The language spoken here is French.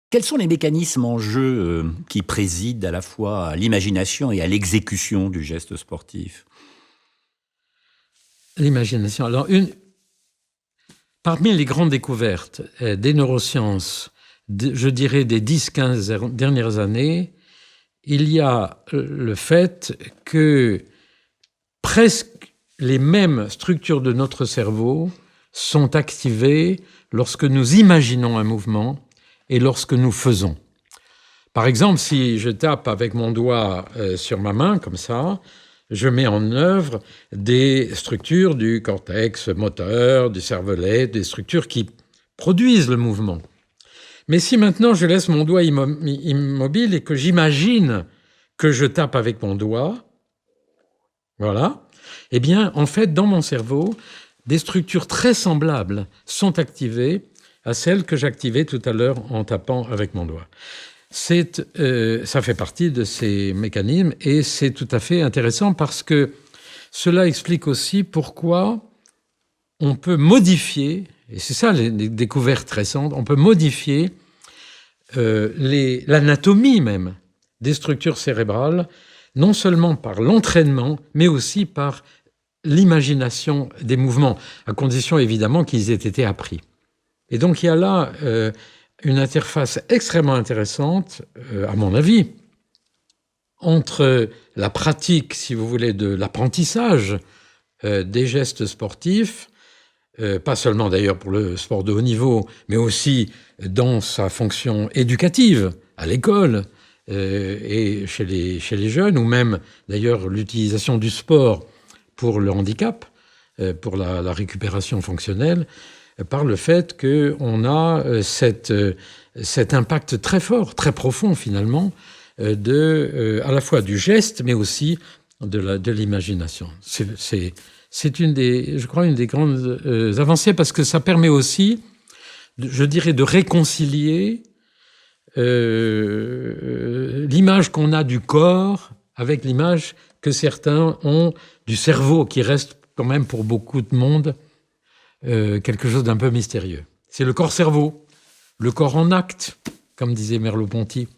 Quels sont les mécanismes en jeu qui président à la fois à l'imagination et à l'exécution du geste sportif? L'imagination. Alors, parmi les grandes découvertes des neurosciences, je dirais des 10-15 dernières années, il y a le fait que presque les mêmes structures de notre cerveau sont activées lorsque nous imaginons un mouvement et lorsque nous faisons. Par exemple, si je tape avec mon doigt sur ma main, comme ça, je mets en œuvre des structures du cortex moteur, du cervelet, des structures qui produisent le mouvement. Mais si maintenant je laisse mon doigt immobile et que j'imagine que je tape avec mon doigt, voilà, eh bien, en fait, dans mon cerveau, des structures très semblables sont activées à celles que j'activais tout à l'heure en tapant avec mon doigt. Ça fait partie de ces mécanismes et c'est tout à fait intéressant parce que cela explique aussi pourquoi on peut modifier, et c'est ça les découvertes récentes, on peut modifier l'anatomie même des structures cérébrales, non seulement par l'entraînement, mais aussi par l'imagination des mouvements, à condition évidemment qu'ils aient été appris. Et donc il y a là une interface extrêmement intéressante, à mon avis, entre la pratique, si vous voulez, de l'apprentissage des gestes sportifs, pas seulement d'ailleurs pour le sport de haut niveau, mais aussi dans sa fonction éducative, à l'école et chez les jeunes, ou même d'ailleurs l'utilisation du sport pour le handicap, pour la récupération fonctionnelle, par le fait qu'on a cet impact très fort, très profond finalement, à la fois du geste, mais aussi de l'imagination. C'est je crois, une des grandes avancées, parce que ça permet aussi, je dirais, de réconcilier l'image qu'on a du corps avec l'image que certains ont du cerveau, qui reste quand même pour beaucoup de monde quelque chose d'un peu mystérieux. C'est le corps-cerveau, le corps en acte, comme disait Merleau-Ponty.